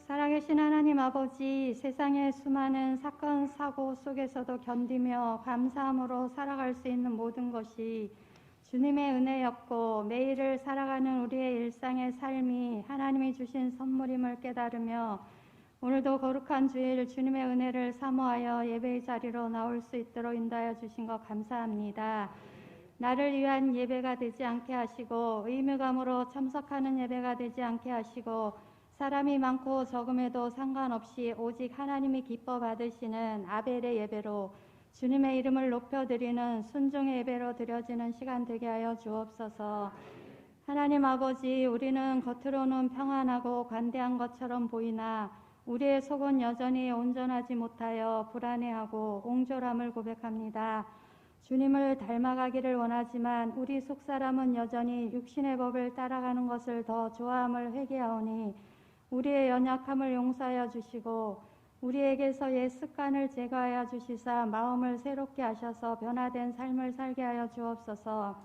살아계신 하나님 아버지, 세상의 수많은 사건, 사고 속에서도 견디며 감사함으로 살아갈 수 있는 모든 것이 주님의 은혜였고 매일을 살아가는 우리의 일상의 삶이 하나님이 주신 선물임을 깨달으며 오늘도 거룩한 주일 주님의 은혜를 사모하여 예배의 자리로 나올 수 있도록 인도하여 주신 것 감사합니다. 나를 위한 예배가 되지 않게 하시고 의무감으로 참석하는 예배가 되지 않게 하시고 사람이 많고 적음에도 상관없이 오직 하나님이 기뻐 받으시는 아벨의 예배로 주님의 이름을 높여드리는 순종의 예배로 드려지는 시간 되게 하여 주옵소서. 하나님 아버지, 우리는 겉으로는 평안하고 관대한 것처럼 보이나 우리의 속은 여전히 온전하지 못하여 불안해하고 옹졸함을 고백합니다. 주님을 닮아가기를 원하지만 우리 속사람은 여전히 육신의 법을 따라가는 것을 더 좋아함을 회개하오니 우리의 연약함을 용서하여 주시고 우리에게서 옛 습관을 제거하여 주시사 마음을 새롭게 하셔서 변화된 삶을 살게 하여 주옵소서.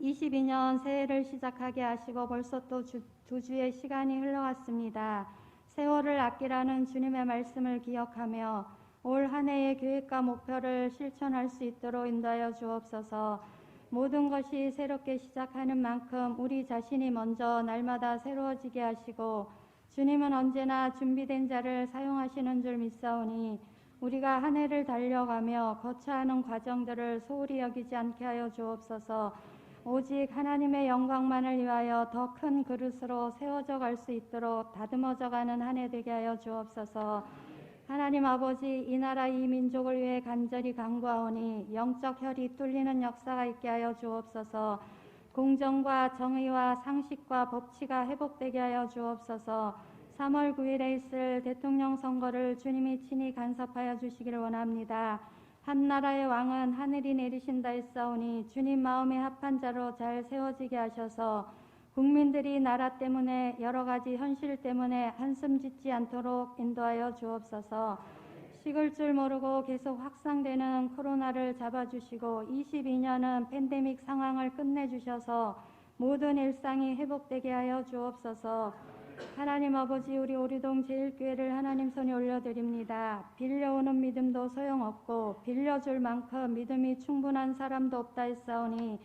22년 새해를 시작하게 하시고 벌써 또 두 주의 시간이 흘러갔습니다. 세월을 아끼라는 주님의 말씀을 기억하며 올 한 해의 계획과 목표를 실천할 수 있도록 인도하여 주옵소서. 모든 것이 새롭게 시작하는 만큼 우리 자신이 먼저 날마다 새로워지게 하시고 주님은 언제나 준비된 자를 사용하시는 줄 믿사오니 우리가 한 해를 달려가며 거쳐야 하는 과정들을 소홀히 여기지 않게 하여 주옵소서. 오직 하나님의 영광만을 위하여 더 큰 그릇으로 세워져 갈 수 있도록 다듬어져 가는 한 해 되게 하여 주옵소서. 하나님 아버지, 이 나라 이 민족을 위해 간절히 간구하오니 영적 혈이 뚫리는 역사가 있게 하여 주옵소서. 공정과 정의와 상식과 법치가 회복되게 하여 주옵소서. 3월 9일에 있을 대통령 선거를 주님이 친히 간섭하여 주시기를 원합니다. 한 나라의 왕은 하늘이 내리신다 했사오니 주님 마음에 합한 자로 잘 세워지게 하셔서 국민들이 나라 때문에 여러 가지 현실 때문에 한숨 짓지 않도록 인도하여 주옵소서. 식을 줄 모르고 계속 확산되는 코로나를 잡아주시고 22년은 팬데믹 상황을 끝내주셔서 모든 일상이 회복되게 하여 주옵소서. 하나님 아버지, 우리 오리동 제일교회를 하나님 손에 올려드립니다. 빌려오는 믿음도 소용없고 빌려줄 만큼 믿음이 충분한 사람도 없다 했사오니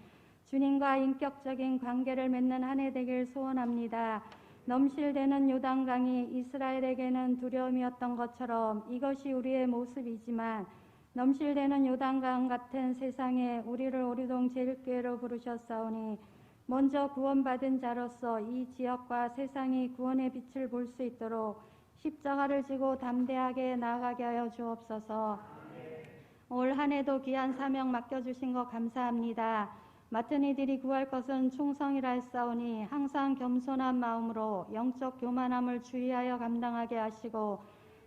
주님과 인격적인 관계를 맺는 한 해 되길 소원합니다. 넘실대는 요단강이 이스라엘에게는 두려움이었던 것처럼 이것이 우리의 모습이지만 넘실대는 요단강 같은 세상에 우리를 오리동 제일교회로 부르셨사오니 먼저 구원받은 자로서 이 지역과 세상이 구원의 빛을 볼 수 있도록 십자가를 지고 담대하게 나아가게 하여 주옵소서. 올 한 해도 귀한 사명 맡겨주신 것 감사합니다. 맡은 이들이 구할 것은 충성이라 했사오니 항상 겸손한 마음으로 영적 교만함을 주의하여 감당하게 하시고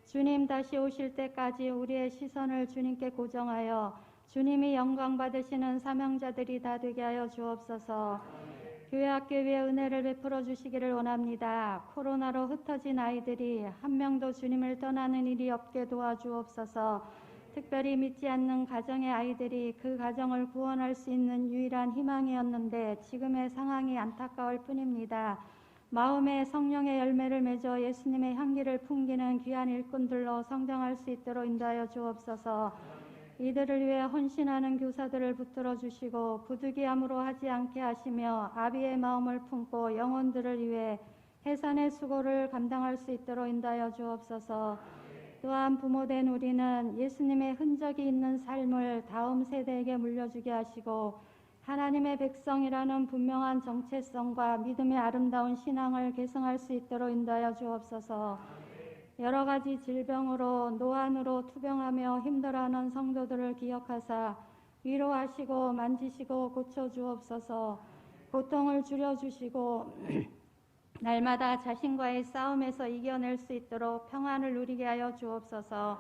주님 다시 오실 때까지 우리의 시선을 주님께 고정하여 주님이 영광 받으시는 사명자들이 다 되게 하여 주옵소서. 교회 학교 위에 은혜를 베풀어 주시기를 원합니다. 코로나로 흩어진 아이들이 한 명도 주님을 떠나는 일이 없게 도와주옵소서. 특별히 믿지 않는 가정의 아이들이 그 가정을 구원할 수 있는 유일한 희망이었는데 지금의 상황이 안타까울 뿐입니다. 마음에 성령의 열매를 맺어 예수님의 향기를 풍기는 귀한 일꾼들로 성장할 수 있도록 인도하여 주옵소서. 이들을 위해 헌신하는 교사들을 붙들어 주시고 부득이함으로 하지 않게 하시며 아비의 마음을 품고 영혼들을 위해 해산의 수고를 감당할 수 있도록 인도하여 주옵소서. 또한 부모된 우리는 예수님의 흔적이 있는 삶을 다음 세대에게 물려주게 하시고 하나님의 백성이라는 분명한 정체성과 믿음의 아름다운 신앙을 계승할 수 있도록 인도하여 주옵소서. 여러 가지 질병으로 노안으로 투병하며 힘들어하는 성도들을 기억하사 위로하시고 만지시고 고쳐주옵소서. 고통을 줄여주시고 날마다 자신과의 싸움에서 이겨낼 수 있도록 평안을 누리게 하여 주옵소서.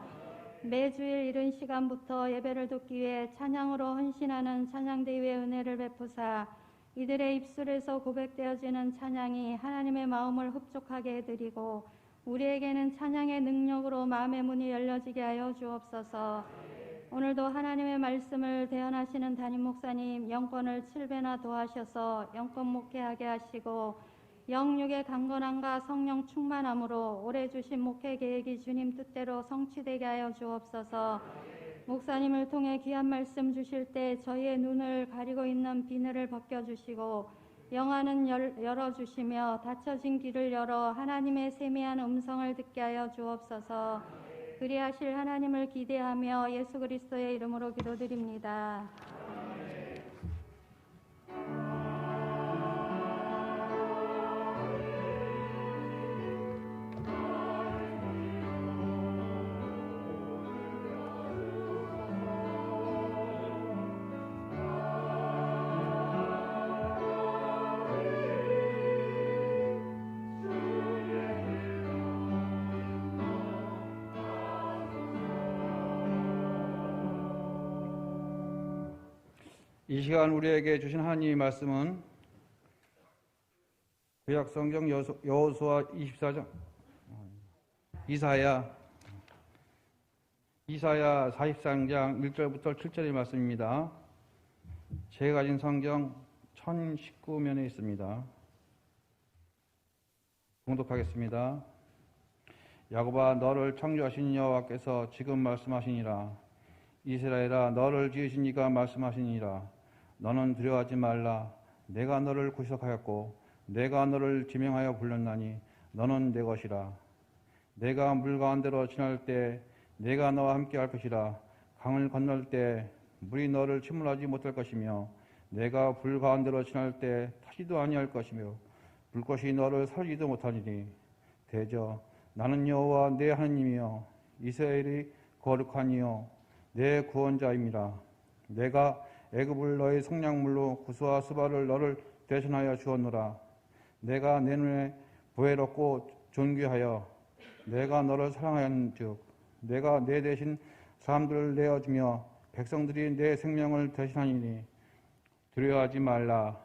매주일 이른 시간부터 예배를 듣기 위해 찬양으로 헌신하는 찬양대회의 은혜를 베푸사 이들의 입술에서 고백되어지는 찬양이 하나님의 마음을 흡족하게 해드리고 우리에게는 찬양의 능력으로 마음의 문이 열려지게 하여 주옵소서. 오늘도 하나님의 말씀을 대언하시는 담임 목사님 영권을 7배나 더하셔서 영권 목회하게 하시고 영육의 강건함과 성령 충만함으로 올해 주신 목회 계획이 주님 뜻대로 성취되게 하여 주옵소서. 목사님을 통해 귀한 말씀 주실 때 저희의 눈을 가리고 있는 비늘을 벗겨주시고 영안은 열어주시며 닫혀진 귀를 열어 하나님의 세미한 음성을 듣게 하여 주옵소서. 그리하실 하나님을 기대하며 예수 그리스도의 이름으로 기도드립니다. 이 시간 우리에게 주신 하나님의 말씀은 구약성경 여호수아 24장 이사야 43장 1절부터 7절의 말씀입니다. 제가 가진 성경 1019면에 있습니다. 봉독하겠습니다. 야곱아, 너를 창조하신 여호와께서 지금 말씀하시니라. 이스라엘아, 너를 지으신 이가 말씀하시니라. 너는 두려워하지 말라. 내가 너를 구속하였고 내가 너를 지명하여 불렀나니 너는 내 것이라. 내가 물 가운데로 지날 때 내가 너와 함께 할 것이라. 강을 건널 때 물이 너를 침몰하지 못할 것이며 내가 불 가운데로 지날 때 타지도 아니할 것이며 불꽃이 너를 살리지도 못하리니 대저 나는 여호와 내 하나님이여 이스라엘이 거룩한 이여 내 구원자임이라. 내가 애굽을 너의 성량물로 구스와 스바를 너를 대신하여 주었노라. 내가 내 눈에 보혜롭고 존귀하여 내가 너를 사랑하였은즉 내가 내 대신 사람들을 내어주며 백성들이 내 생명을 대신하니니 두려워하지 말라.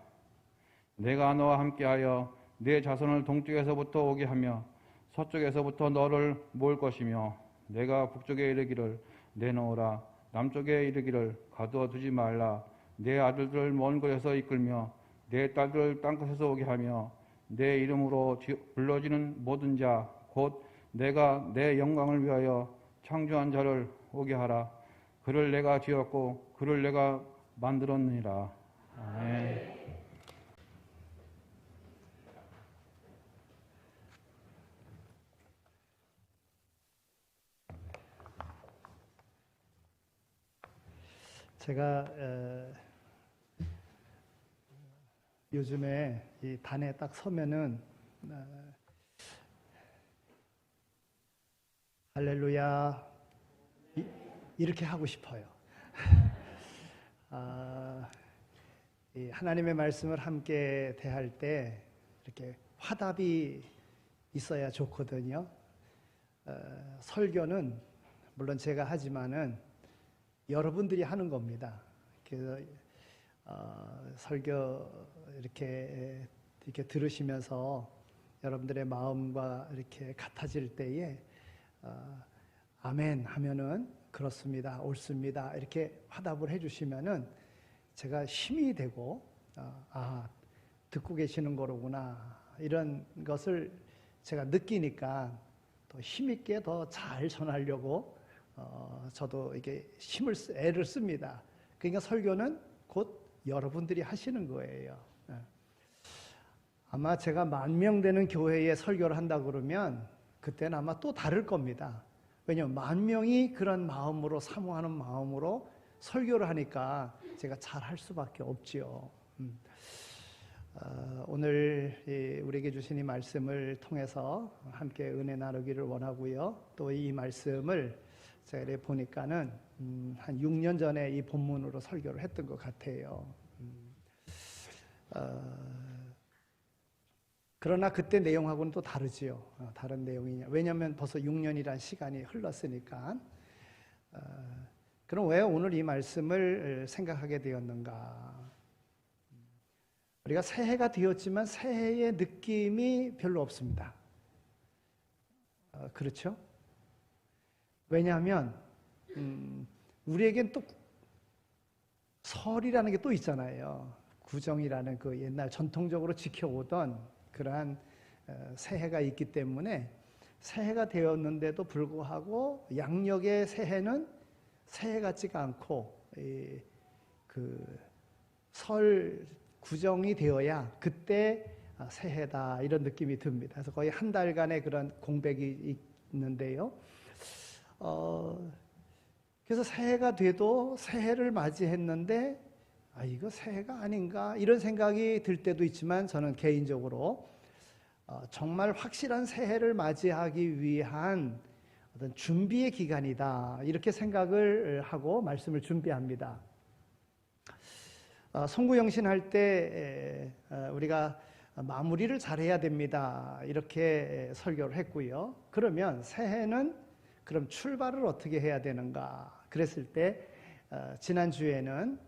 내가 너와 함께하여 내 자손을 동쪽에서부터 오게 하며 서쪽에서부터 너를 모을 것이며 내가 북쪽에 이르기를 내놓으라. 남쪽에 이르기를 가두어 두지 말라. 내 아들들을 먼 곳에서 이끌며 내 딸들을 땅끝에서 오게 하며 내 이름으로 불러지는 모든 자 곧 내가 내 영광을 위하여 창조한 자를 오게 하라. 그를 내가 지었고 그를 내가 만들었느니라. 아멘. 제가 요즘에 이 단에 딱 서면은 할렐루야 이렇게 하고 싶어요. 이 하나님의 말씀을 함께 대할 때 이렇게 화답이 있어야 좋거든요. 설교는 물론 제가 하지만은 여러분들이 하는 겁니다. 그래서 설교 이렇게 들으시면서 여러분들의 마음과 이렇게 같아질 때에 아멘 하면은 그렇습니다, 옳습니다 이렇게 화답을 해주시면은 제가 힘이 되고 듣고 계시는 거로구나 이런 것을 제가 느끼니까 더 힘있게 더 잘 전하려고 저도 이게 애를 씁니다. 그러니까 설교는 곧 여러분들이 하시는 거예요. 아마 제가 10,000명 되는 교회에 설교를 한다 그러면 그때는 아마 또 다를 겁니다. 왜냐하면 10,000명이 그런 마음으로 사모하는 마음으로 설교를 하니까 제가 잘 할 수밖에 없지요. 오늘 우리에게 주신 이 말씀을 통해서 함께 은혜 나누기를 원하고요. 또 이 말씀을 제가 이렇게 보니까는 한 6년 전에 이 본문으로 설교를 했던 것 같아요. 그러나 그때 내용하고는 또 다르지요. 다른 내용이냐. 왜냐하면 벌써 6년이란 시간이 흘렀으니까. 그럼 왜 오늘 이 말씀을 생각하게 되었는가? 우리가 새해가 되었지만 새해의 느낌이 별로 없습니다. 그렇죠? 왜냐하면 우리에겐 또 설이라는 게 또 있잖아요. 구정이라는 그 옛날 전통적으로 지켜오던 그러한 새해가 있기 때문에 새해가 되었는데도 불구하고 양력의 새해는 새해 같지가 않고 설 구정이 되어야 그때 새해다 이런 느낌이 듭니다. 그래서 거의 한 달간의 그런 공백이 있는데요. 그래서 새해가 돼도 새해를 맞이했는데 이거 새해가 아닌가 이런 생각이 들 때도 있지만 저는 개인적으로 정말 확실한 새해를 맞이하기 위한 어떤 준비의 기간이다 이렇게 생각을 하고 말씀을 준비합니다. 송구영신 할 때 우리가 마무리를 잘해야 됩니다 이렇게 설교를 했고요. 그러면 새해는 그럼 출발을 어떻게 해야 되는가 그랬을 때 지난주에는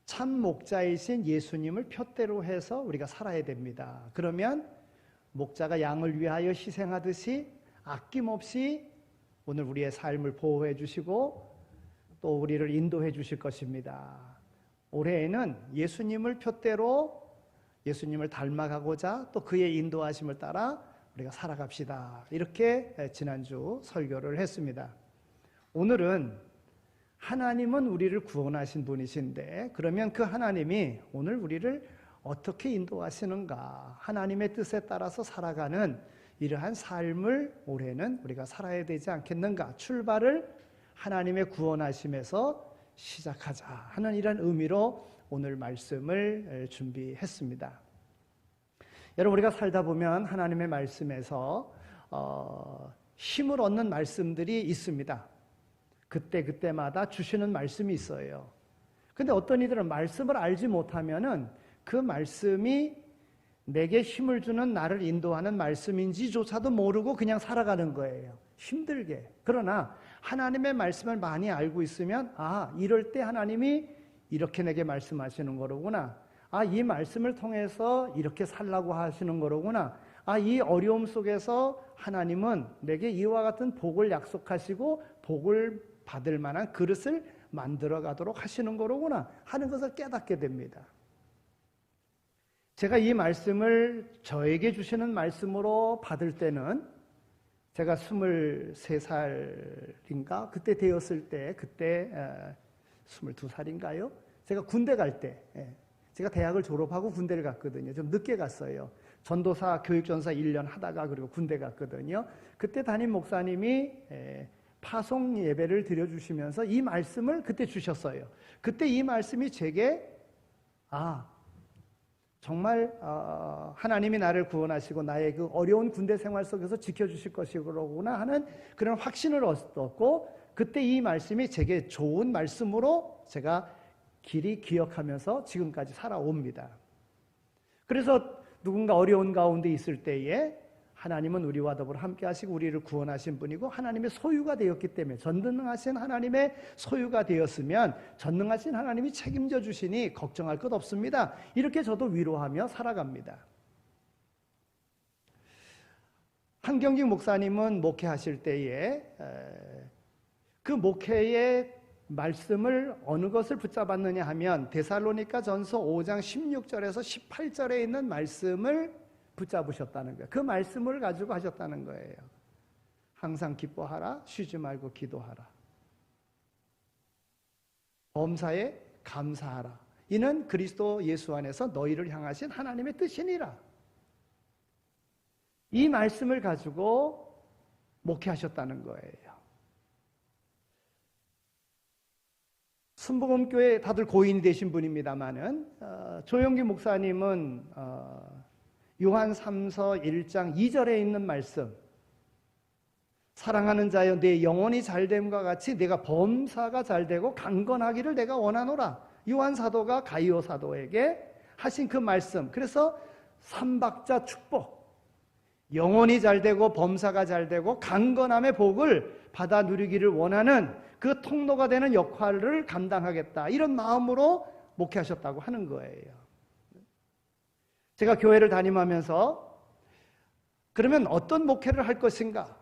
참 목자이신 예수님을 푯대로 해서 우리가 살아야 됩니다. 그러면 목자가 양을 위하여 희생하듯이 아낌없이 오늘 우리의 삶을 보호해 주시고 또 우리를 인도해 주실 것입니다. 올해에는 예수님을 푯대로 예수님을 닮아가고자 또 그의 인도하심을 따라 우리가 살아갑시다. 이렇게 지난주 설교를 했습니다. 오늘은 하나님은 우리를 구원하신 분이신데 그러면 그 하나님이 오늘 우리를 어떻게 인도하시는가 하나님의 뜻에 따라서 살아가는 이러한 삶을 올해는 우리가 살아야 되지 않겠는가 출발을 하나님의 구원하심에서 시작하자 하는 이런 의미로 오늘 말씀을 준비했습니다. 여러분 우리가 살다 보면 하나님의 말씀에서 힘을 얻는 말씀들이 있습니다. 그때마다 주시는 말씀이 있어요. 근데 어떤 이들은 말씀을 알지 못하면은 그 말씀이 내게 힘을 주는 나를 인도하는 말씀인지조차도 모르고 그냥 살아가는 거예요. 힘들게. 그러나 하나님의 말씀을 많이 알고 있으면 이럴 때 하나님이 이렇게 내게 말씀하시는 거로구나. 이 말씀을 통해서 이렇게 살라고 하시는 거로구나. 이 어려움 속에서 하나님은 내게 이와 같은 복을 약속하시고 복을 받을 만한 그릇을 만들어 가도록 하시는 거로구나 하는 것을 깨닫게 됩니다. 제가 이 말씀을 저에게 주시는 말씀으로 받을 때는 제가 23살인가 그때 되었을 때 그때 22살인가요? 제가 군대 갈 때 제가 대학을 졸업하고 군대를 갔거든요. 좀 늦게 갔어요. 전도사 교육전사 1년 하다가 그리고 군대 갔거든요. 그때 담임 목사님이 파송 예배를 드려주시면서 이 말씀을 그때 주셨어요. 그때 이 말씀이 제게 정말 하나님이 나를 구원하시고 나의 그 어려운 군대 생활 속에서 지켜주실 것이구나 하는 그런 확신을 얻었고 그때 이 말씀이 제게 좋은 말씀으로 제가 길이 기억하면서 지금까지 살아옵니다. 그래서 누군가 어려운 가운데 있을 때에 하나님은 우리와 더불어 함께 하시고 우리를 구원하신 분이고 하나님의 소유가 되었기 때문에 전능하신 하나님의 소유가 되었으면 전능하신 하나님이 책임져 주시니 걱정할 것 없습니다. 이렇게 저도 위로하며 살아갑니다. 한경직 목사님은 목회하실 때에 그 목회의 말씀을 어느 것을 붙잡았느냐 하면 데살로니가 전서 5장 16절에서 18절에 있는 말씀을 붙잡으셨다는 거예요. 그 말씀을 가지고 하셨다는 거예요. 항상 기뻐하라, 쉬지 말고 기도하라. 범사에 감사하라. 이는 그리스도 예수 안에서 너희를 향하신 하나님의 뜻이니라. 이 말씀을 가지고 목회하셨다는 거예요. 순복음교회 다들 고인이 되신 분입니다만은 조영기 목사님은 요한 3서 1장 2절에 있는 말씀 사랑하는 자여 내 영혼이 잘됨과 같이 내가 범사가 잘되고 강건하기를 내가 원하노라. 요한 사도가 가이오 사도에게 하신 그 말씀. 그래서 삼박자 축복, 영혼이 잘되고 범사가 잘되고 강건함의 복을 받아 누리기를 원하는 그 통로가 되는 역할을 감당하겠다. 이런 마음으로 목회하셨다고 하는 거예요. 제가 교회를 다니면서 그러면 어떤 목회를 할 것인가?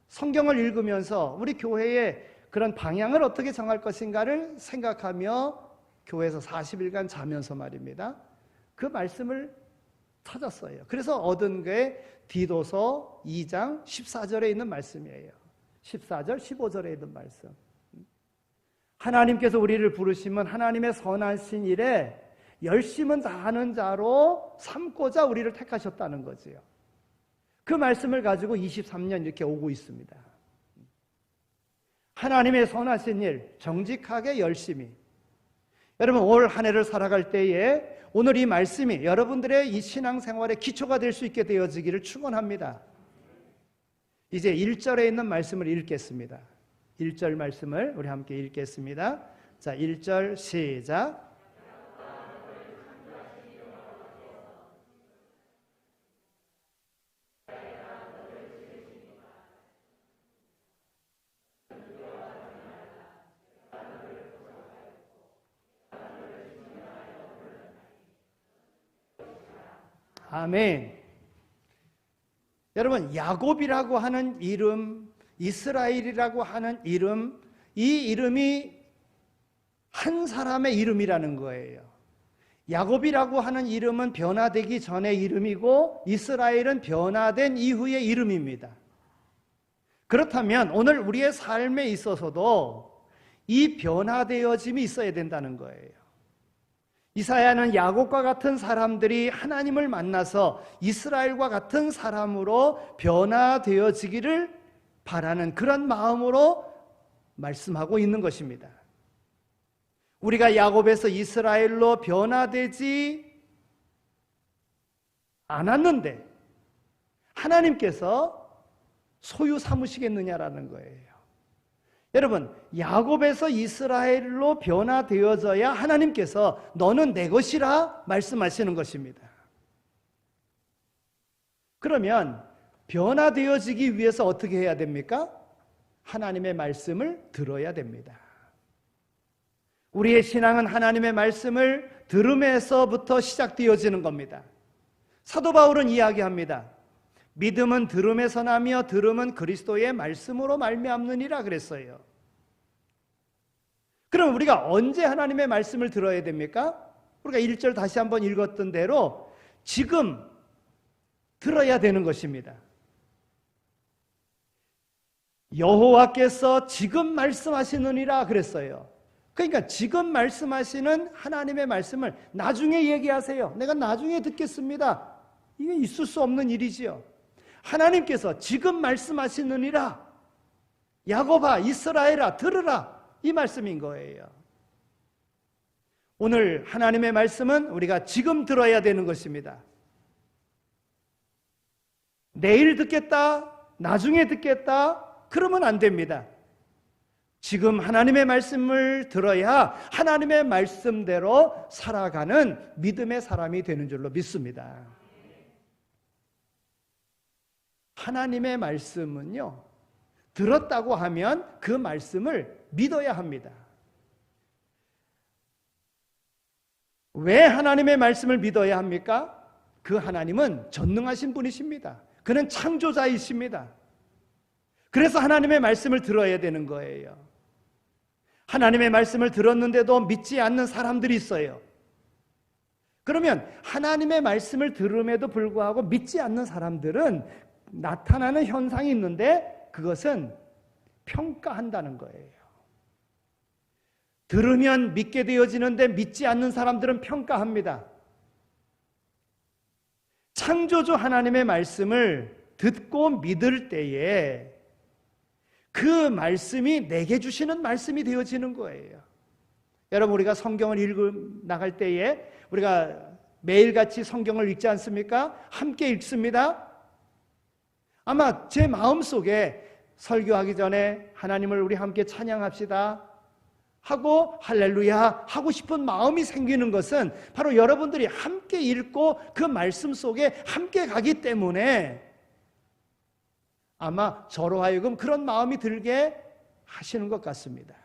성경을 읽으면서 우리 교회의 그런 방향을 어떻게 정할 것인가를 생각하며 교회에서 40일간 자면서 말입니다. 그 말씀을 찾았어요. 그래서 얻은 게 디도서 2장 14절에 있는 말씀이에요. 14절, 15절에 있는 말씀. 하나님께서 우리를 부르시면 하나님의 선하신 일에 열심은 다하는 자로 삼고자 우리를 택하셨다는 거지요. 그 말씀을 가지고 23년 이렇게 오고 있습니다. 하나님의 선하신 일, 정직하게 열심히. 여러분, 올 한 해를 살아갈 때에 오늘 이 말씀이 여러분들의 이 신앙생활의 기초가 될 수 있게 되어지기를 축원합니다. 이제 1절에 있는 말씀을 읽겠습니다. 1절 말씀을 우리 함께 읽겠습니다. 자, 1절 시작. 아멘. 여러분, 야곱이라고 하는 이름, 이스라엘이라고 하는 이름, 이 이름이 한 사람의 이름이라는 거예요. 야곱이라고 하는 이름은 변화되기 전의 이름이고 이스라엘은 변화된 이후의 이름입니다. 그렇다면 오늘 우리의 삶에 있어서도 이 변화되어짐이 있어야 된다는 거예요. 이사야는 야곱과 같은 사람들이 하나님을 만나서 이스라엘과 같은 사람으로 변화되어지기를 바라는 그런 마음으로 말씀하고 있는 것입니다. 우리가 야곱에서 이스라엘로 변화되지 않았는데 하나님께서 소유 삼으시겠느냐라는 거예요. 여러분, 야곱에서 이스라엘로 변화되어져야 하나님께서 너는 내 것이라 말씀하시는 것입니다. 그러면 변화되어지기 위해서 어떻게 해야 됩니까? 하나님의 말씀을 들어야 됩니다. 우리의 신앙은 하나님의 말씀을 들음에서부터 시작되어지는 겁니다. 사도 바울은 이야기합니다. 믿음은 들음에서 나며 들음은 그리스도의 말씀으로 말미암느니라 그랬어요. 그럼 우리가 언제 하나님의 말씀을 들어야 됩니까? 우리가 1절 다시 한번 읽었던 대로 지금 들어야 되는 것입니다. 여호와께서 지금 말씀하시느니라 그랬어요. 그러니까 지금 말씀하시는 하나님의 말씀을 나중에 얘기하세요. 내가 나중에 듣겠습니다. 이게 있을 수 없는 일이지요. 하나님께서 지금 말씀하시느니라. 야곱아, 이스라엘아, 들으라. 이 말씀인 거예요. 오늘 하나님의 말씀은 우리가 지금 들어야 되는 것입니다. 내일 듣겠다, 나중에 듣겠다, 그러면 안 됩니다. 지금 하나님의 말씀을 들어야 하나님의 말씀대로 살아가는 믿음의 사람이 되는 줄로 믿습니다. 하나님의 말씀은요, 들었다고 하면 그 말씀을 믿어야 합니다. 왜 하나님의 말씀을 믿어야 합니까? 그 하나님은 전능하신 분이십니다. 그는 창조자이십니다. 그래서 하나님의 말씀을 들어야 되는 거예요. 하나님의 말씀을 들었는데도 믿지 않는 사람들이 있어요. 그러면 하나님의 말씀을 들음에도 불구하고 믿지 않는 사람들은 나타나는 현상이 있는데 그것은 평가한다는 거예요. 들으면 믿게 되어지는데 믿지 않는 사람들은 평가합니다. 창조주 하나님의 말씀을 듣고 믿을 때에 그 말씀이 내게 주시는 말씀이 되어지는 거예요. 여러분, 우리가 성경을 읽어 나갈 때에 우리가 매일같이 성경을 읽지 않습니까? 함께 읽습니다. 아마 제 마음속에 설교하기 전에 하나님을 우리 함께 찬양합시다 하고 할렐루야 하고 싶은 마음이 생기는 것은 바로 여러분들이 함께 읽고 그 말씀 속에 함께 가기 때문에 아마 저로 하여금 그런 마음이 들게 하시는 것 같습니다.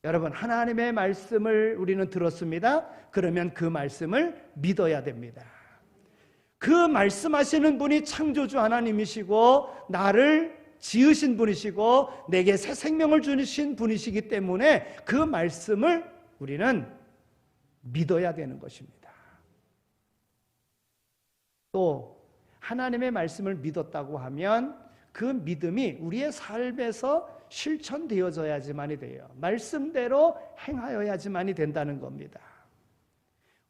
여러분, 하나님의 말씀을 우리는 들었습니다. 그러면 그 말씀을 믿어야 됩니다. 그 말씀하시는 분이 창조주 하나님이시고 나를 지으신 분이시고 내게 새 생명을 주신 분이시기 때문에 그 말씀을 우리는 믿어야 되는 것입니다. 또 하나님의 말씀을 믿었다고 하면 그 믿음이 우리의 삶에서 실천되어져야지만이 돼요. 말씀대로 행하여야지만이 된다는 겁니다.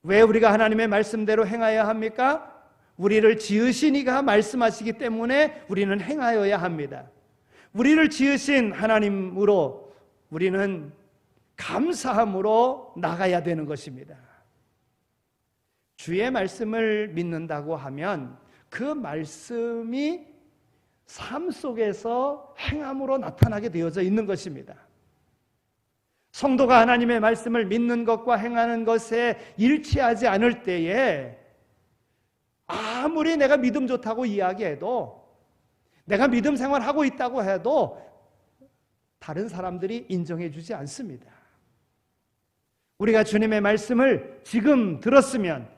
왜 우리가 하나님의 말씀대로 행하여야 합니까? 우리를 지으신 이가 말씀하시기 때문에 우리는 행하여야 합니다. 우리를 지으신 하나님으로 우리는 감사함으로 나가야 되는 것입니다. 주의 말씀을 믿는다고 하면 그 말씀이 삶 속에서 행함으로 나타나게 되어져 있는 것입니다. 성도가 하나님의 말씀을 믿는 것과 행하는 것에 일치하지 않을 때에 아무리 내가 믿음 좋다고 이야기해도, 내가 믿음 생활하고 있다고 해도 다른 사람들이 인정해 주지 않습니다. 우리가 주님의 말씀을 지금 들었으면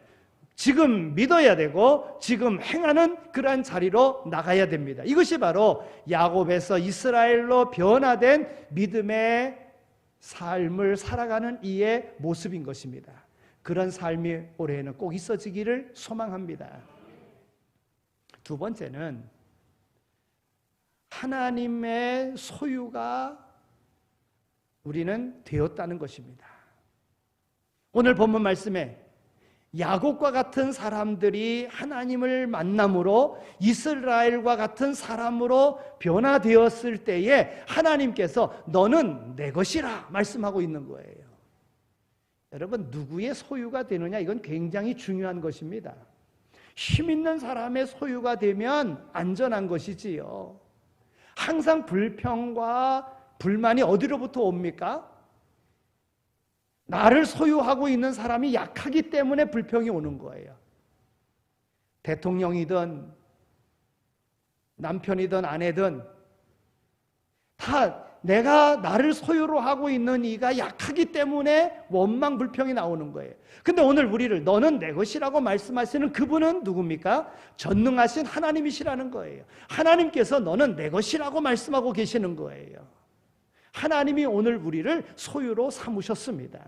지금 믿어야 되고 지금 행하는 그러한 자리로 나가야 됩니다. 이것이 바로 야곱에서 이스라엘로 변화된 믿음의 삶을 살아가는 이의 모습인 것입니다. 그런 삶이 올해에는 꼭 있어지기를 소망합니다. 두 번째는 하나님의 소유가 우리는 되었다는 것입니다. 오늘 본문 말씀에 야곱과 같은 사람들이 하나님을 만남으로 이스라엘과 같은 사람으로 변화되었을 때에 하나님께서 너는 내 것이라 말씀하고 있는 거예요. 여러분, 누구의 소유가 되느냐, 이건 굉장히 중요한 것입니다. 힘 있는 사람의 소유가 되면 안전한 것이지요. 항상 불평과 불만이 어디로부터 옵니까? 나를 소유하고 있는 사람이 약하기 때문에 불평이 오는 거예요. 대통령이든 남편이든 아내든 다 내가 나를 소유로 하고 있는 이가 약하기 때문에 원망 불평이 나오는 거예요. 근데 오늘 우리를 너는 내 것이라고 말씀하시는 그분은 누굽니까? 전능하신 하나님이시라는 거예요. 하나님께서 너는 내 것이라고 말씀하고 계시는 거예요. 하나님이 오늘 우리를 소유로 삼으셨습니다.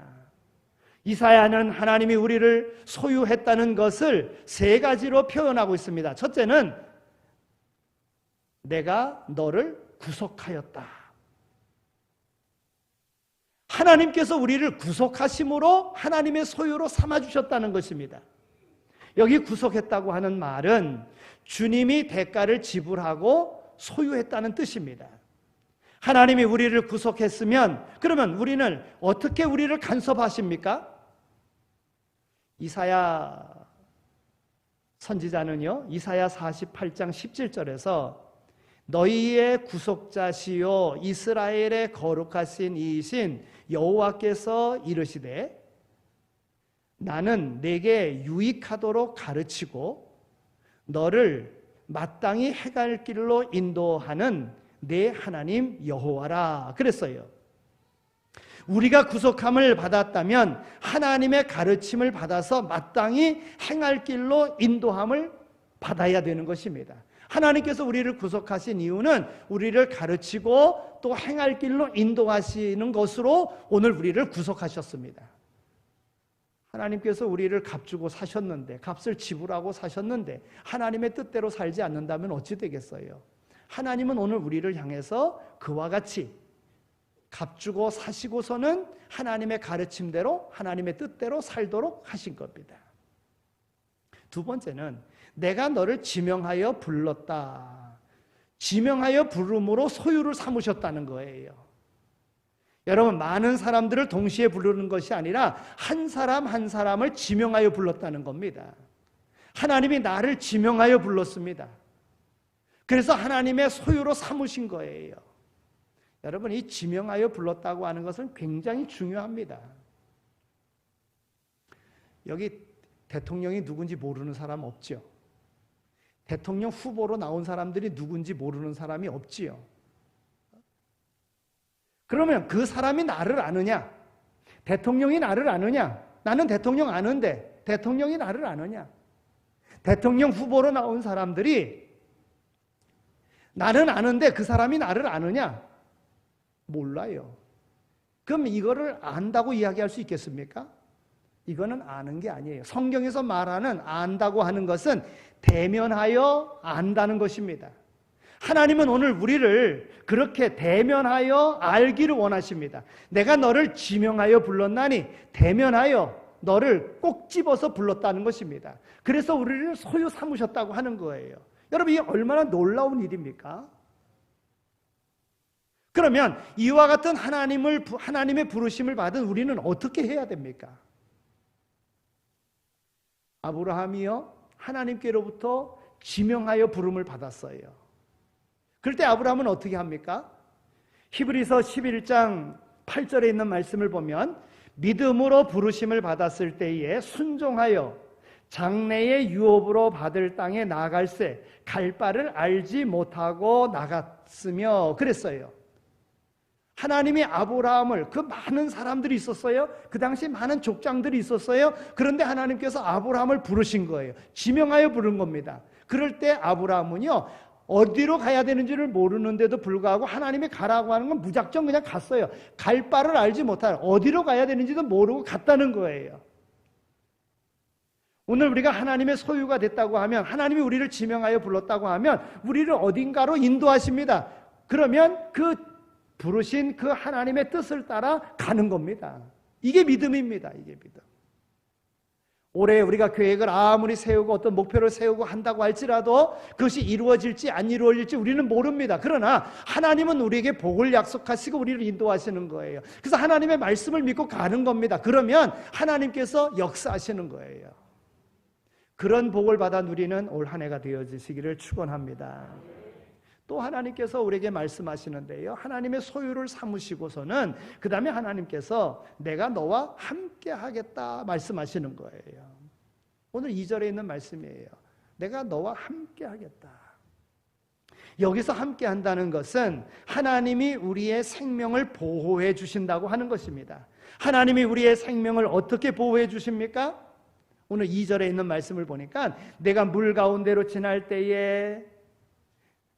이사야는 하나님이 우리를 소유했다는 것을 세 가지로 표현하고 있습니다. 첫째는 내가 너를 구속하였다. 하나님께서 우리를 구속하심으로 하나님의 소유로 삼아주셨다는 것입니다. 여기 구속했다고 하는 말은 주님이 대가를 지불하고 소유했다는 뜻입니다. 하나님이 우리를 구속했으면 그러면 우리는 어떻게 우리를 간섭하십니까? 이사야 선지자는요, 이사야 48장 17절에서 너희의 구속자시요 이스라엘의 거룩하신 이이신 여호와께서 이르시되 나는 내게 유익하도록 가르치고 너를 마땅히 행할 길로 인도하는 내 하나님 여호와라 그랬어요. 우리가 구속함을 받았다면 하나님의 가르침을 받아서 마땅히 행할 길로 인도함을 받아야 되는 것입니다. 하나님께서 우리를 구속하신 이유는 우리를 가르치고 또 행할 길로 인도하시는 것으로 오늘 우리를 구속하셨습니다. 하나님께서 우리를 값주고 사셨는데, 값을 지불하고 사셨는데 하나님의 뜻대로 살지 않는다면 어찌 되겠어요? 하나님은 오늘 우리를 향해서 그와 같이 값주고 사시고서는 하나님의 가르침대로 하나님의 뜻대로 살도록 하신 겁니다. 두 번째는 내가 너를 지명하여 불렀다. 지명하여 부름으로 소유를 삼으셨다는 거예요. 여러분, 많은 사람들을 동시에 부르는 것이 아니라 한 사람 한 사람을 지명하여 불렀다는 겁니다. 하나님이 나를 지명하여 불렀습니다. 그래서 하나님의 소유로 삼으신 거예요. 여러분, 이 지명하여 불렀다고 하는 것은 굉장히 중요합니다. 여기 대통령이 누군지 모르는 사람 없죠? 대통령 후보로 나온 사람들이 누군지 모르는 사람이 없지요. 그러면 그 사람이 나를 아느냐? 대통령이 나를 아느냐? 나는 대통령 아는데 대통령이 나를 아느냐? 대통령 후보로 나온 사람들이 나는 아는데 그 사람이 나를 아느냐? 몰라요. 그럼 이거를 안다고 이야기할 수 있겠습니까? 이거는 아는 게 아니에요. 성경에서 말하는 안다고 하는 것은 대면하여 안다는 것입니다. 하나님은 오늘 우리를 그렇게 대면하여 알기를 원하십니다. 내가 너를 지명하여 불렀나니 대면하여 너를 꼭 집어서 불렀다는 것입니다. 그래서 우리를 소유 삼으셨다고 하는 거예요. 여러분, 이게 얼마나 놀라운 일입니까? 그러면 이와 같은 하나님의 부르심을 받은 우리는 어떻게 해야 됩니까? 아브라함이요, 하나님께로부터 지명하여 부름을 받았어요. 그럴 때 아브라함은 어떻게 합니까? 히브리서 11장 8절에 있는 말씀을 보면 믿음으로 부르심을 받았을 때에 순종하여 장래의 유업으로 받을 땅에 나아갈새 갈 바를 알지 못하고 나갔으며 그랬어요. 하나님이 아브라함을, 그 많은 사람들이 있었어요. 그 당시 많은 족장들이 있었어요. 그런데 하나님께서 아브라함을 부르신 거예요. 지명하여 부른 겁니다. 그럴 때 아브라함은요, 어디로 가야 되는지를 모르는데도 불구하고 하나님이 가라고 하는 건 무작정 그냥 갔어요. 갈 바를 알지 못하는, 어디로 가야 되는지도 모르고 갔다는 거예요. 오늘 우리가 하나님의 소유가 됐다고 하면, 하나님이 우리를 지명하여 불렀다고 하면 우리를 어딘가로 인도하십니다. 그러면 그 부르신 그 하나님의 뜻을 따라 가는 겁니다. 이게 믿음입니다. 이게 믿음. 올해 우리가 계획을 아무리 세우고 어떤 목표를 세우고 한다고 할지라도 그것이 이루어질지 안 이루어질지 우리는 모릅니다. 그러나 하나님은 우리에게 복을 약속하시고 우리를 인도하시는 거예요. 그래서 하나님의 말씀을 믿고 가는 겁니다. 그러면 하나님께서 역사하시는 거예요. 그런 복을 받아 누리는 올 한 해가 되어지시기를 축원합니다. 또 하나님께서 우리에게 말씀하시는데요, 하나님의 소유를 삼으시고서는 그 다음에 하나님께서 내가 너와 함께 하겠다 말씀하시는 거예요. 오늘 2절에 있는 말씀이에요. 내가 너와 함께 하겠다. 여기서 함께 한다는 것은 하나님이 우리의 생명을 보호해 주신다고 하는 것입니다. 하나님이 우리의 생명을 어떻게 보호해 주십니까? 오늘 2절에 있는 말씀을 보니까 내가 물 가운데로 지날 때에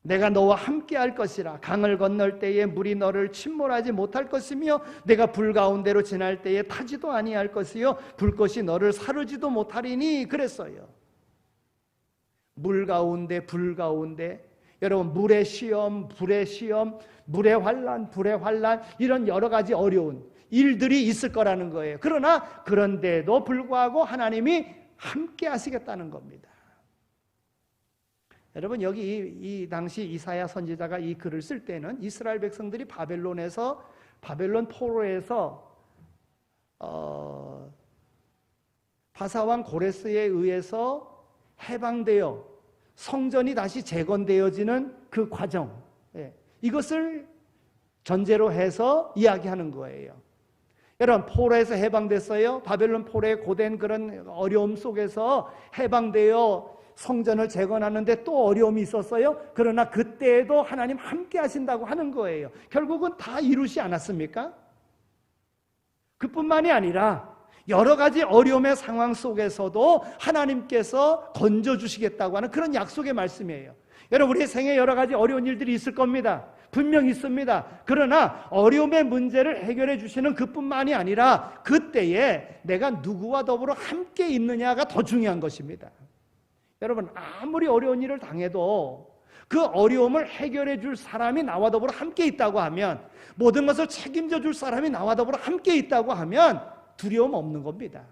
내가 너와 함께 할 것이라. 강을 건널 때에 물이 너를 침몰하지 못할 것이며 내가 불 가운데로 지날 때에 타지도 아니할 것이요 불꽃이 너를 사르지도 못하리니 그랬어요. 물 가운데, 불 가운데, 여러분, 물의 시험, 불의 시험, 물의 환란, 불의 환란, 이런 여러 가지 어려운 일들이 있을 거라는 거예요. 그러나 그런데도 불구하고 하나님이 함께 하시겠다는 겁니다. 여러분, 여기 이 당시 이사야 선지자가 이 글을 쓸 때는 이스라엘 백성들이 바벨론 포로에서 바사왕 고레스에 의해서 해방되어 성전이 다시 재건되어지는 그 과정, 이것을 전제로 해서 이야기하는 거예요. 여러분, 포로에서 해방됐어요. 바벨론 포로의 고된 그런 어려움 속에서 해방되어 성전을 재건하는데 또 어려움이 있었어요. 그러나 그때에도 하나님 함께 하신다고 하는 거예요. 결국은 다 이루지 않았습니까? 그뿐만이 아니라 여러 가지 어려움의 상황 속에서도 하나님께서 건져주시겠다고 하는 그런 약속의 말씀이에요. 여러분, 우리의 생에 여러 가지 어려운 일들이 있을 겁니다. 분명 있습니다. 그러나 어려움의 문제를 해결해 주시는 그뿐만이 아니라 그때에 내가 누구와 더불어 함께 있느냐가 더 중요한 것입니다. 여러분, 아무리 어려운 일을 당해도 그 어려움을 해결해 줄 사람이 나와 더불어 함께 있다고 하면, 모든 것을 책임져 줄 사람이 나와 더불어 함께 있다고 하면 두려움 없는 겁니다.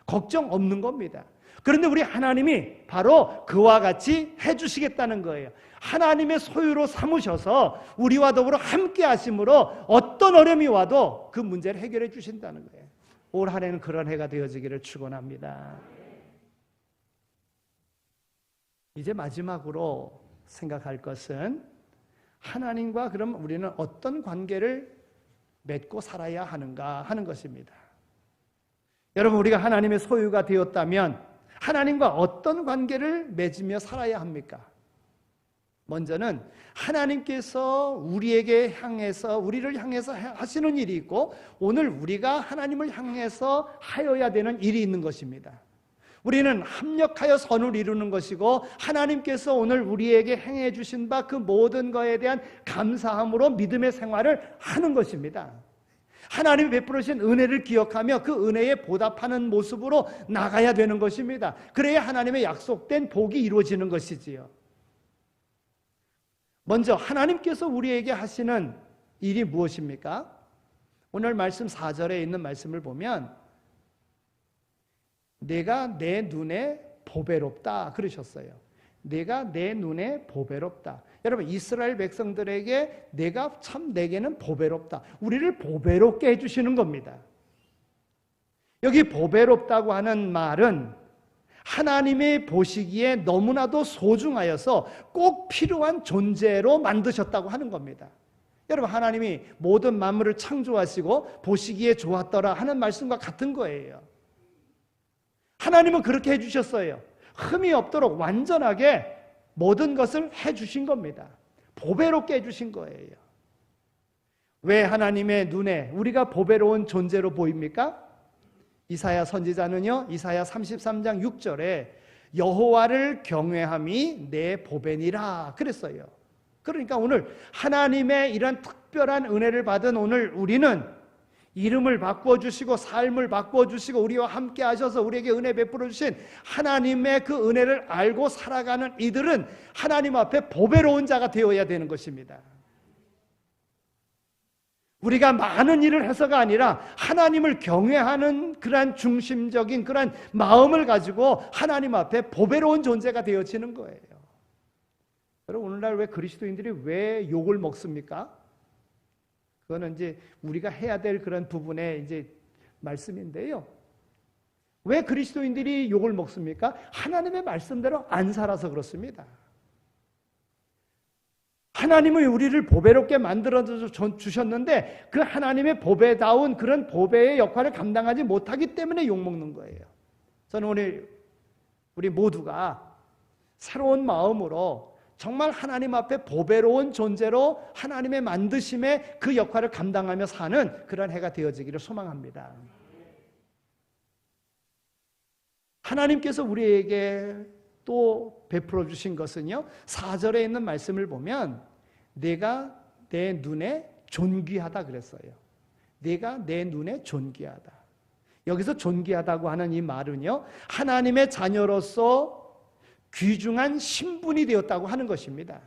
걱정 없는 겁니다. 그런데 우리 하나님이 바로 그와 같이 해주시겠다는 거예요. 하나님의 소유로 삼으셔서 우리와 더불어 함께 하심으로 어떤 어려움이 와도 그 문제를 해결해 주신다는 거예요. 올 한 해는 그런 해가 되어지기를 축원합니다. 이제 마지막으로 생각할 것은 하나님과 그럼 우리는 어떤 관계를 맺고 살아야 하는가 하는 것입니다. 여러분, 우리가 하나님의 소유가 되었다면 하나님과 어떤 관계를 맺으며 살아야 합니까? 먼저는 하나님께서 우리를 향해서 하시는 일이 있고, 오늘 우리가 하나님을 향해서 하여야 되는 일이 있는 것입니다. 우리는 합력하여 선을 이루는 것이고, 하나님께서 오늘 우리에게 행해 주신 바 그 모든 것에 대한 감사함으로 믿음의 생활을 하는 것입니다. 하나님이 베풀어 주신 은혜를 기억하며 그 은혜에 보답하는 모습으로 나가야 되는 것입니다. 그래야 하나님의 약속된 복이 이루어지는 것이지요. 먼저 하나님께서 우리에게 하시는 일이 무엇입니까? 오늘 말씀 4절에 있는 말씀을 보면 내가 내 눈에 보배롭다 그러셨어요. 내가 내 눈에 보배롭다. 여러분, 이스라엘 백성들에게 내가 참 내게는 보배롭다. 우리를 보배롭게 해주시는 겁니다. 여기 보배롭다고 하는 말은 하나님이 보시기에 너무나도 소중하여서 꼭 필요한 존재로 만드셨다고 하는 겁니다. 여러분, 하나님이 모든 만물을 창조하시고 보시기에 좋았더라 하는 말씀과 같은 거예요. 하나님은 그렇게 해주셨어요. 흠이 없도록 완전하게 모든 것을 해주신 겁니다. 보배롭게 해주신 거예요. 왜 하나님의 눈에 우리가 보배로운 존재로 보입니까? 이사야 선지자는요, 이사야 33장 6절에 여호와를 경외함이 내 보배니라 그랬어요. 그러니까 오늘 하나님의 이런 특별한 은혜를 받은 오늘 우리는 이름을 바꿔주시고 삶을 바꿔주시고 우리와 함께 하셔서 우리에게 은혜 베풀어 주신 하나님의 그 은혜를 알고 살아가는 이들은 하나님 앞에 보배로운 자가 되어야 되는 것입니다. 우리가 많은 일을 해서가 아니라 하나님을 경외하는 그러한 중심적인 그러한 마음을 가지고 하나님 앞에 보배로운 존재가 되어지는 거예요. 여러분, 오늘날 왜 그리스도인들이 왜 욕을 먹습니까? 그거는 이제 우리가 해야 될 그런 부분의 이제 말씀인데요. 왜 그리스도인들이 욕을 먹습니까? 하나님의 말씀대로 안 살아서 그렇습니다. 하나님은 우리를 보배롭게 만들어 주셨는데 그 하나님의 보배다운 그런 보배의 역할을 감당하지 못하기 때문에 욕먹는 거예요. 저는 오늘 우리 모두가 새로운 마음으로 정말 하나님 앞에 보배로운 존재로 하나님의 만드심의 그 역할을 감당하며 사는 그런 해가 되어지기를 소망합니다. 하나님께서 우리에게 또 베풀어 주신 것은요, 4절에 있는 말씀을 보면 내가 내 눈에 존귀하다 그랬어요. 내가 내 눈에 존귀하다. 여기서 존귀하다고 하는 이 말은요, 하나님의 자녀로서 귀중한 신분이 되었다고 하는 것입니다.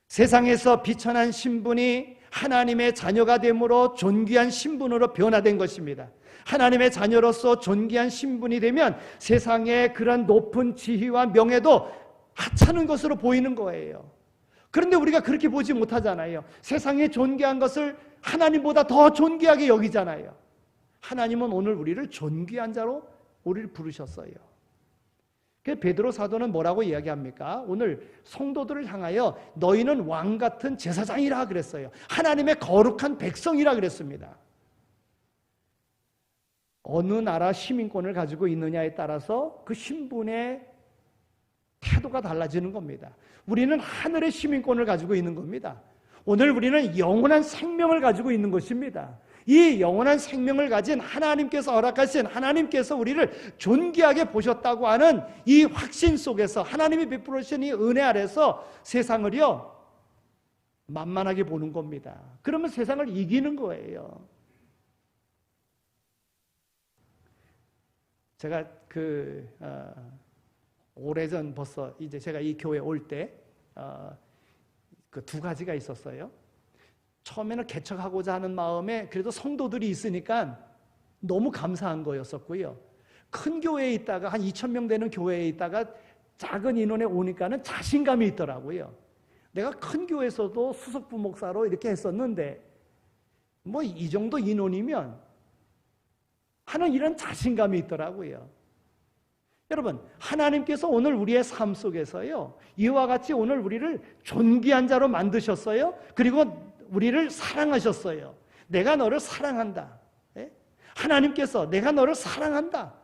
세상에서 비천한 신분이 하나님의 자녀가 됨으로 존귀한 신분으로 변화된 것입니다. 하나님의 자녀로서 존귀한 신분이 되면 세상의 그런 높은 지위와 명예도 하찮은 것으로 보이는 거예요. 그런데 우리가 그렇게 보지 못하잖아요. 세상에 존귀한 것을 하나님보다 더 존귀하게 여기잖아요. 하나님은 오늘 우리를 존귀한 자로 우리를 부르셨어요. 베드로 사도는 뭐라고 이야기합니까? 오늘 성도들을 향하여 너희는 왕 같은 제사장이라 그랬어요. 하나님의 거룩한 백성이라 그랬습니다. 어느 나라 시민권을 가지고 있느냐에 따라서 그 신분의 태도가 달라지는 겁니다. 우리는 하늘의 시민권을 가지고 있는 겁니다. 오늘 우리는 영원한 생명을 가지고 있는 것입니다. 이 영원한 생명을 가진 하나님께서 허락하신 하나님께서 우리를 존귀하게 보셨다고 하는 이 확신 속에서 하나님이 베풀어 주신 이 은혜 아래서 세상을요 만만하게 보는 겁니다. 그러면 세상을 이기는 거예요. 제가 오래전 벌써 이제 제가 이 교회 올 때 그 두 가지가 있었어요. 처음에는 개척하고자 하는 마음에 그래도 성도들이 있으니까 너무 감사한 거였었고요. 큰 교회에 있다가 한 2,000명 되는 교회에 있다가 작은 인원에 오니까는 자신감이 있더라고요. 내가 큰 교회에서도 수석부 목사로 이렇게 했었는데 뭐 이 정도 인원이면 하는 이런 자신감이 있더라고요. 여러분, 하나님께서 오늘 우리의 삶 속에서요 이와 같이 오늘 우리를 존귀한 자로 만드셨어요. 그리고 우리를 사랑하셨어요. 내가 너를 사랑한다. 하나님께서 내가 너를 사랑한다.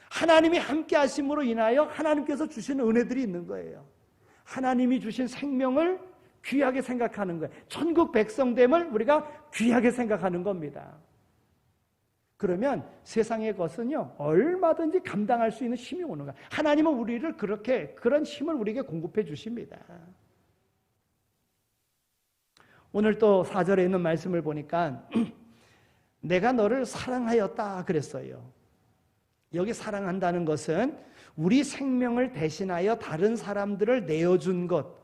하나님이 함께 하심으로 인하여 하나님께서 주신 은혜들이 있는 거예요. 하나님이 주신 생명을 귀하게 생각하는 거예요. 천국 백성됨을 우리가 귀하게 생각하는 겁니다. 그러면 세상의 것은요 얼마든지 감당할 수 있는 힘이 오는 거예요. 하나님은 우리를 그런 힘을 우리에게 공급해 주십니다. 오늘 또 4절에 있는 말씀을 보니까 내가 너를 사랑하였다 그랬어요. 여기 사랑한다는 것은 우리 생명을 대신하여 다른 사람들을 내어준 것,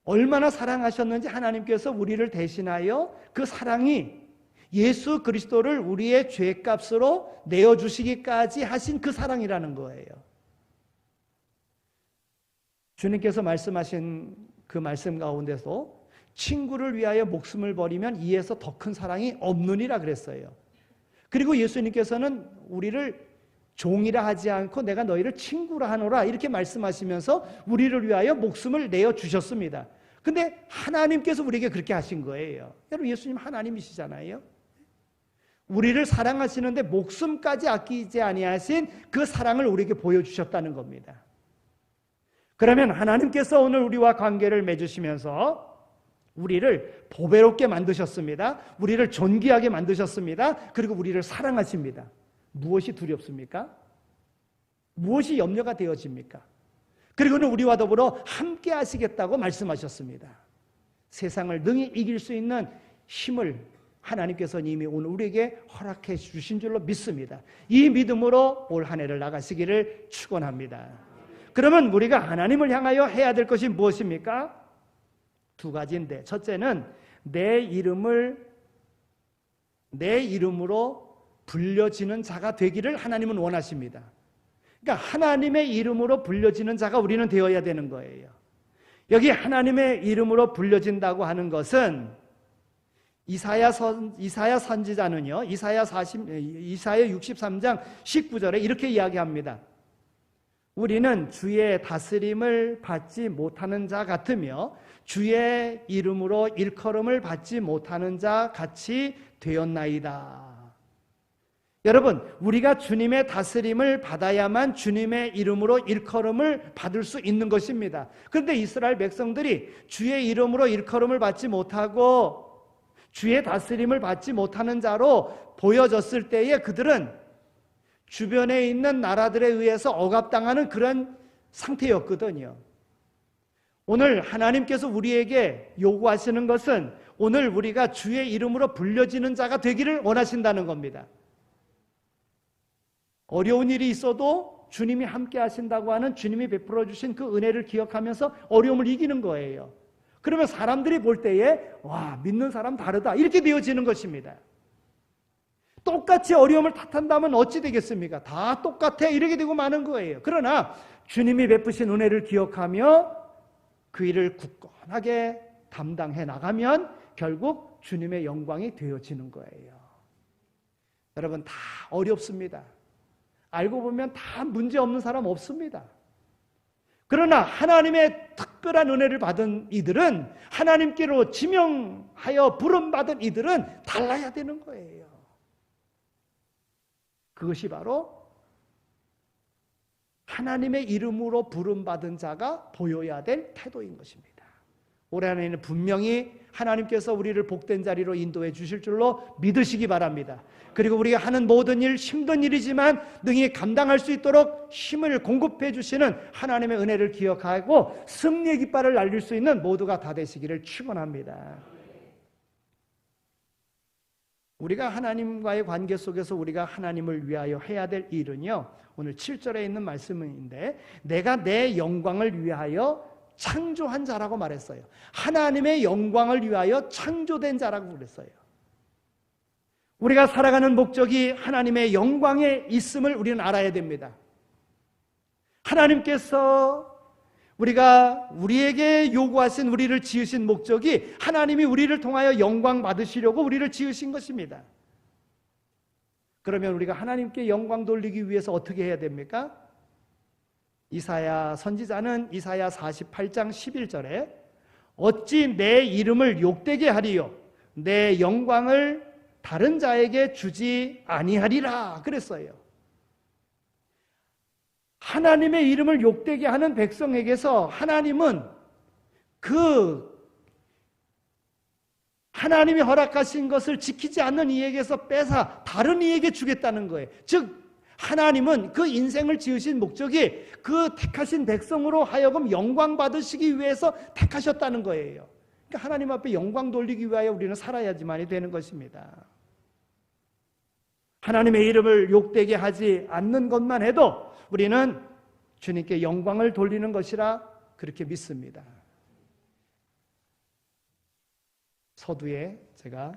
얼마나 사랑하셨는지 하나님께서 우리를 대신하여 그 사랑이 예수 그리스도를 우리의 죄값으로 내어주시기까지 하신 그 사랑이라는 거예요. 주님께서 말씀하신 그 말씀 가운데서 친구를 위하여 목숨을 버리면 이에서 더 큰 사랑이 없느니라 그랬어요. 그리고 예수님께서는 우리를 종이라 하지 않고 내가 너희를 친구라 하노라 이렇게 말씀하시면서 우리를 위하여 목숨을 내어주셨습니다. 근데 하나님께서 우리에게 그렇게 하신 거예요. 여러분, 예수님 하나님이시잖아요. 우리를 사랑하시는데 목숨까지 아끼지 아니하신 그 사랑을 우리에게 보여주셨다는 겁니다. 그러면 하나님께서 오늘 우리와 관계를 맺으시면서 우리를 보배롭게 만드셨습니다. 우리를 존귀하게 만드셨습니다. 그리고 우리를 사랑하십니다. 무엇이 두렵습니까? 무엇이 염려가 되어집니까? 그리고는 우리와 더불어 함께 하시겠다고 말씀하셨습니다. 세상을 능히 이길 수 있는 힘을 하나님께서 이미 오늘 우리에게 허락해 주신 줄로 믿습니다. 이 믿음으로 올 한 해를 나가시기를 축원합니다. 그러면 우리가 하나님을 향하여 해야 될 것이 무엇입니까? 두 가지인데, 첫째는 내 이름으로 불려지는 자가 되기를 하나님은 원하십니다. 그러니까 하나님의 이름으로 불려지는 자가 우리는 되어야 되는 거예요. 여기 하나님의 이름으로 불려진다고 하는 것은 이사야 선지자는요, 이사야 63장 19절에 이렇게 이야기합니다. 우리는 주의 다스림을 받지 못하는 자 같으며 주의 이름으로 일컬음을 받지 못하는 자 같이 되었나이다. 여러분, 우리가 주님의 다스림을 받아야만 주님의 이름으로 일컬음을 받을 수 있는 것입니다. 그런데 이스라엘 백성들이 주의 이름으로 일컬음을 받지 못하고 주의 다스림을 받지 못하는 자로 보여졌을 때에 그들은 주변에 있는 나라들에 의해서 억압당하는 그런 상태였거든요. 오늘 하나님께서 우리에게 요구하시는 것은 오늘 우리가 주의 이름으로 불려지는 자가 되기를 원하신다는 겁니다. 어려운 일이 있어도 주님이 함께 하신다고 하는 주님이 베풀어 주신 그 은혜를 기억하면서 어려움을 이기는 거예요. 그러면 사람들이 볼 때에 와, 믿는 사람 다르다 이렇게 되어지는 것입니다. 똑같이 어려움을 탓한다면 어찌 되겠습니까? 다 똑같아 이렇게 되고 마는 거예요. 그러나 주님이 베푸신 은혜를 기억하며 그 일을 굳건하게 담당해 나가면 결국 주님의 영광이 되어지는 거예요. 여러분, 다 어렵습니다. 알고 보면 다 문제없는 사람 없습니다. 그러나 하나님의 특별한 은혜를 받은 이들은, 하나님께로 지명하여 부름받은 이들은 달라야 되는 거예요. 그것이 바로 하나님의 이름으로 부름받은 자가 보여야 될 태도인 것입니다. 올해 한 해는 분명히 하나님께서 우리를 복된 자리로 인도해 주실 줄로 믿으시기 바랍니다. 그리고 우리가 하는 모든 일, 힘든 일이지만 능히 감당할 수 있도록 힘을 공급해 주시는 하나님의 은혜를 기억하고 승리의 깃발을 날릴 수 있는 모두가 다 되시기를 축원합니다. 우리가 하나님과의 관계 속에서 우리가 하나님을 위하여 해야 될 일은요, 오늘 7절에 있는 말씀인데, 내가 내 영광을 위하여 창조한 자라고 말했어요. 하나님의 영광을 위하여 창조된 자라고 그랬어요. 우리가 살아가는 목적이 하나님의 영광에 있음을 우리는 알아야 됩니다. 하나님께서 우리에게 요구하신, 우리를 지으신 목적이 하나님이 우리를 통하여 영광 받으시려고 우리를 지으신 것입니다. 그러면 우리가 하나님께 영광 돌리기 위해서 어떻게 해야 됩니까? 이사야 선지자는 이사야 48장 11절에 어찌 내 이름을 욕되게 하리요 내 영광을 다른 자에게 주지 아니하리라 그랬어요. 하나님의 이름을 욕되게 하는 백성에게서 하나님은 하나님이 허락하신 것을 지키지 않는 이에게서 빼서 다른 이에게 주겠다는 거예요. 즉 하나님은 그 인생을 지으신 목적이 그 택하신 백성으로 하여금 영광 받으시기 위해서 택하셨다는 거예요. 하나님 앞에 영광 돌리기 위하여 우리는 살아야지만이 되는 것입니다. 하나님의 이름을 욕되게 하지 않는 것만 해도 우리는 주님께 영광을 돌리는 것이라 그렇게 믿습니다. 서두에 제가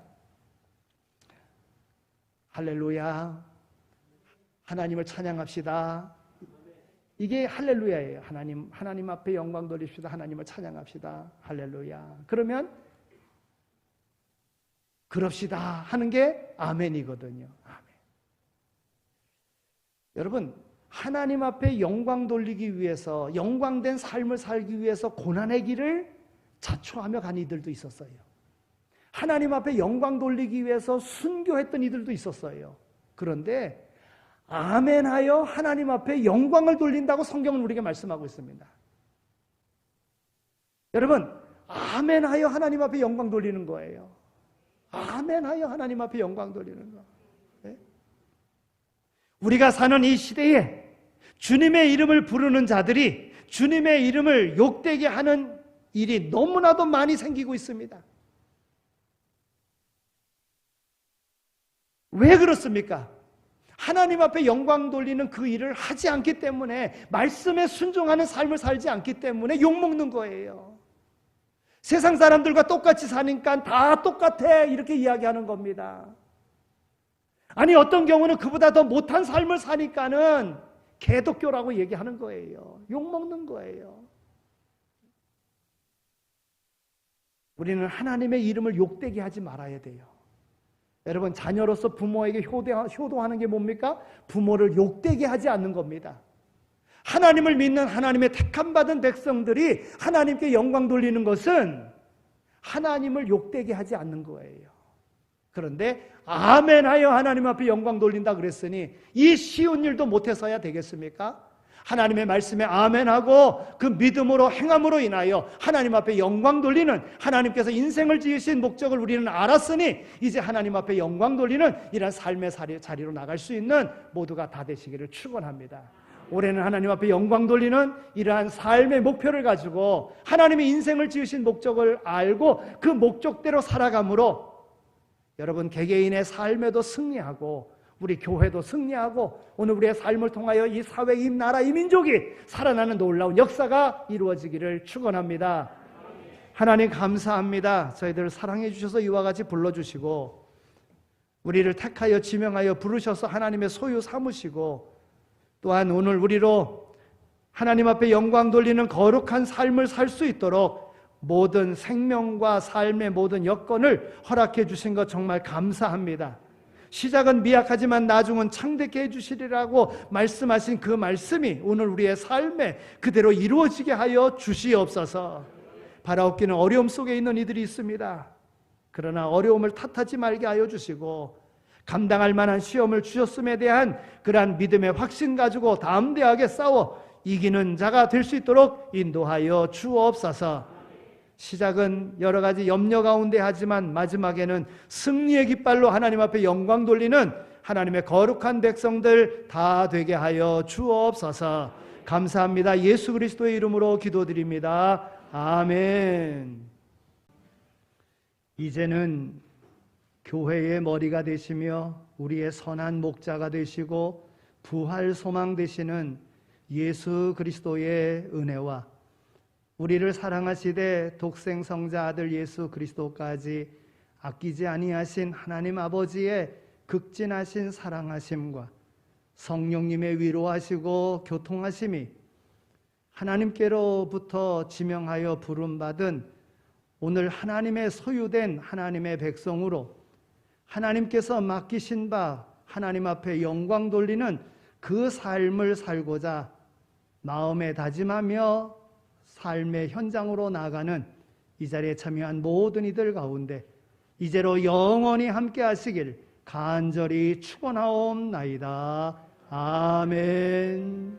할렐루야, 하나님을 찬양합시다. 이게 할렐루야예요. 하나님 앞에 영광 돌립시다. 하나님을 찬양합시다. 할렐루야. 그러면 그럽시다 하는 게 아멘이거든요. 아멘. 여러분, 하나님 앞에 영광 돌리기 위해서, 영광된 삶을 살기 위해서 고난의 길을 자초하며 간 이들도 있었어요. 하나님 앞에 영광 돌리기 위해서 순교했던 이들도 있었어요. 그런데 아멘하여 하나님 앞에 영광을 돌린다고 성경은 우리에게 말씀하고 있습니다. 여러분, 아멘하여 하나님 앞에 영광 돌리는 거예요. 아멘하여 하나님 앞에 영광 돌리는 거. 네? 우리가 사는 이 시대에 주님의 이름을 부르는 자들이 주님의 이름을 욕되게 하는 일이 너무나도 많이 생기고 있습니다. 왜 그렇습니까? 하나님 앞에 영광 돌리는 그 일을 하지 않기 때문에, 말씀에 순종하는 삶을 살지 않기 때문에 욕먹는 거예요. 세상 사람들과 똑같이 사니까 다 똑같아 이렇게 이야기하는 겁니다. 아니, 어떤 경우는 그보다 더 못한 삶을 사니까는 개독교라고 얘기하는 거예요. 욕먹는 거예요. 우리는 하나님의 이름을 욕되게 하지 말아야 돼요. 여러분, 자녀로서 부모에게 효도하는 게 뭡니까? 부모를 욕되게 하지 않는 겁니다. 하나님을 믿는 하나님의 택함받은 백성들이 하나님께 영광 돌리는 것은 하나님을 욕되게 하지 않는 거예요. 그런데 아멘하여 하나님 앞에 영광 돌린다 그랬으니 이 쉬운 일도 못해서야 되겠습니까? 하나님의 말씀에 아멘하고 그 믿음으로 행함으로 인하여 하나님 앞에 영광 돌리는, 하나님께서 인생을 지으신 목적을 우리는 알았으니 이제 하나님 앞에 영광 돌리는 이런 삶의 자리로 나갈 수 있는 모두가 다 되시기를 축원합니다. 올해는 하나님 앞에 영광 돌리는 이러한 삶의 목표를 가지고 하나님이 인생을 지으신 목적을 알고 그 목적대로 살아감으로 여러분 개개인의 삶에도 승리하고 우리 교회도 승리하고 오늘 우리의 삶을 통하여 이 사회, 이 나라, 이 민족이 살아나는 놀라운 역사가 이루어지기를 축원합니다. 하나님 감사합니다. 저희들을 사랑해 주셔서 이와 같이 불러주시고 우리를 택하여 지명하여 부르셔서 하나님의 소유 삼으시고 또한 오늘 우리로 하나님 앞에 영광 돌리는 거룩한 삶을 살 수 있도록 모든 생명과 삶의 모든 여건을 허락해 주신 것 정말 감사합니다. 시작은 미약하지만 나중은 창대케 해주시리라고 말씀하신 그 말씀이 오늘 우리의 삶에 그대로 이루어지게 하여 주시옵소서. 바라옵기는 어려움 속에 있는 이들이 있습니다. 그러나 어려움을 탓하지 말게 하여 주시고 감당할 만한 시험을 주셨음에 대한 그러한 믿음의 확신 가지고 담대하게 싸워 이기는 자가 될 수 있도록 인도하여 주옵소서. 시작은 여러 가지 염려 가운데 하지만 마지막에는 승리의 깃발로 하나님 앞에 영광 돌리는 하나님의 거룩한 백성들 다 되게 하여 주옵소서. 감사합니다. 예수 그리스도의 이름으로 기도드립니다. 아멘. 이제는 교회의 머리가 되시며 우리의 선한 목자가 되시고 부활 소망 되시는 예수 그리스도의 은혜와 우리를 사랑하시되 독생 성자 아들 예수 그리스도까지 아끼지 아니하신 하나님 아버지의 극진하신 사랑하심과 성령님의 위로하시고 교통하심이 하나님께로부터 지명하여 부름받은 오늘 하나님의 소유된 하나님의 백성으로 하나님께서 맡기신 바 하나님 앞에 영광 돌리는 그 삶을 살고자 마음에 다짐하며 삶의 현장으로 나가는 이 자리에 참여한 모든 이들 가운데 이제로 영원히 함께 하시길 간절히 축원하옵나이다. 아멘.